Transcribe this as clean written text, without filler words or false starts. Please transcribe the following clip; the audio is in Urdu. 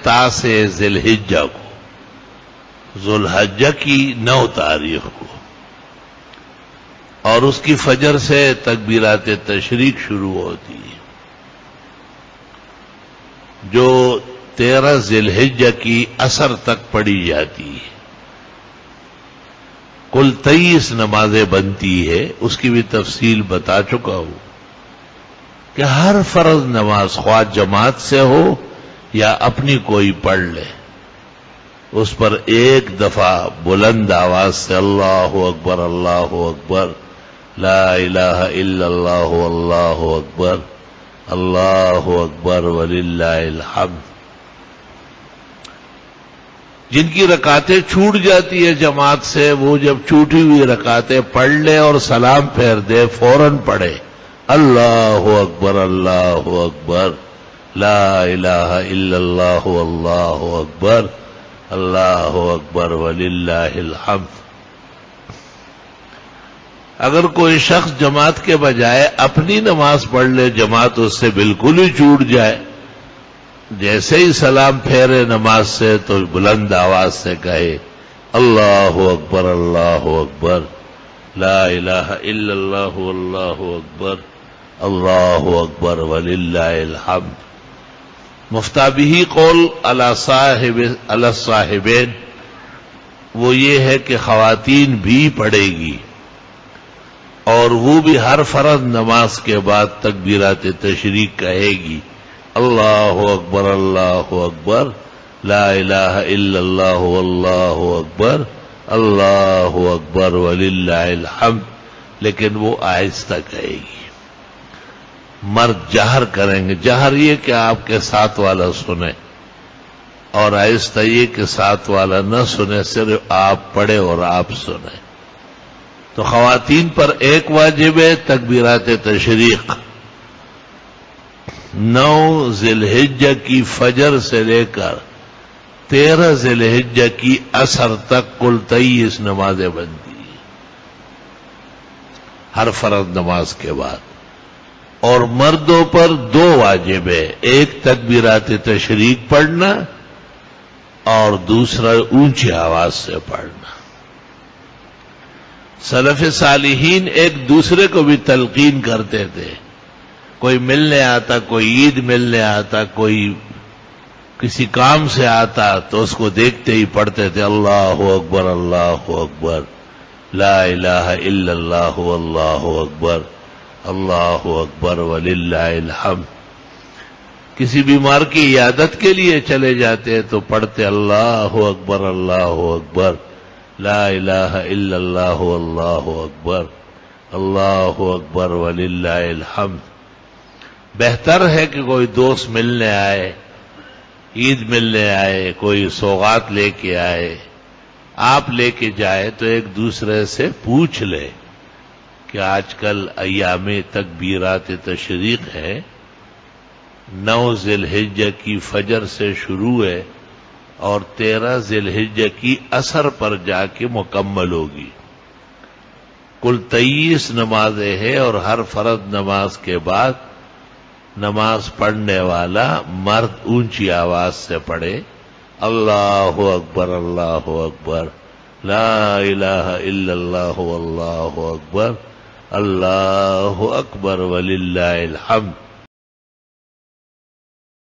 ذی الحجہ کو، ذو الحجہ کی 9 تاریخ کو، اور اس کی فجر سے تکبیرات تشریق شروع ہوتی ہے، جو 13 ذی الحجہ کی عصر تک پڑھی جاتی ہے۔ کل 23 نمازیں بنتی ہے، اس کی بھی تفصیل بتا چکا ہوں کہ ہر فرض نماز خواہ جماعت سے ہو یا اپنی کوئی پڑھ لے، اس پر ایک دفعہ بلند آواز سے اللہ اکبر اللہ اکبر، لا الہ الا اللہ اللہ اکبر، اللہ اکبر وللہ الحمد۔ جن کی رکعتیں چھوٹ جاتی ہے جماعت سے، وہ جب چھوٹی ہوئی رکعتیں پڑھ لے اور سلام پھیر دے، فوراً پڑھے اللہ اکبر اللہ اکبر، لا الہ الا اللہ اللہ اکبر، اللہ اکبر وللہ الحمد۔ اگر کوئی شخص جماعت کے بجائے اپنی نماز پڑھ لے، جماعت اس سے بالکل ہی چھوٹ جائے، جیسے ہی سلام پھیرے نماز سے تو بلند آواز سے کہے اللہ اکبر اللہ اکبر، لا الہ الا اللہ اللہ اکبر، اللہ اکبر وللہ الحمد۔ مفتابہی قول علی الصاحبین وہ یہ ہے کہ خواتین بھی پڑھے گی، اور وہ بھی ہر فرض نماز کے بعد تکبیرات تشریق کہے گی اللہ اکبر اللہ اکبر، لا الہ الا اللہ اللہ اکبر، اللہ اکبر وللہ الحمد، لیکن وہ آہستہ کہے گی۔ مرد جہر کریں گے، جہر یہ کہ آپ کے ساتھ والا سنے، اور آہستہ یہ کہ ساتھ والا نہ سنے، صرف آپ پڑھے اور آپ سنیں۔ تو خواتین پر ایک واجب ہے تکبیرات تشریق، 9 ذی الحجہ کی فجر سے لے کر 13 ذی الحجہ کی عصر تک کل 23 نمازیں بنتی ہیں ہر فرض نماز کے بعد۔ اور مردوں پر 2 واجب ہے، ایک تکبیرات تشریق پڑھنا اور دوسرا اونچی آواز سے پڑھنا۔ سلف صالحین ایک دوسرے کو بھی تلقین کرتے تھے، کوئی ملنے آتا، کوئی عید ملنے آتا، کوئی کسی کام سے آتا تو اس کو دیکھتے ہی پڑھتے تھے اللہ اکبر اللہ اکبر، لا الہ الا اللہ اللہ اکبر، اللہ اکبر وللہ الحمد۔ کسی بیمار کی عیادت کے لیے چلے جاتے تو پڑھتے اللہ اکبر اللہ اکبر، لا الہ الا اللہ اللہ اکبر، اللہ اکبر وللہ الحمد۔ بہتر ہے کہ کوئی دوست ملنے آئے، عید ملنے آئے، کوئی سوغات لے کے آئے، آپ لے کے جائے تو ایک دوسرے سے پوچھ لے کہ آج کل ایام تکبیرات تشریق ہے، 9 ذی الحجہ کی فجر سے شروع ہے اور 13 ذی الحجہ کی عصر پر جا کے مکمل ہوگی۔ کل 23 نمازیں ہیں، اور ہر فرض نماز کے بعد نماز پڑھنے والا مرد اونچی آواز سے پڑھے اللہ اکبر اللہ اکبر، لا الہ الا اللہ اللہ اکبر، اللہ اکبر وللہ الحمد۔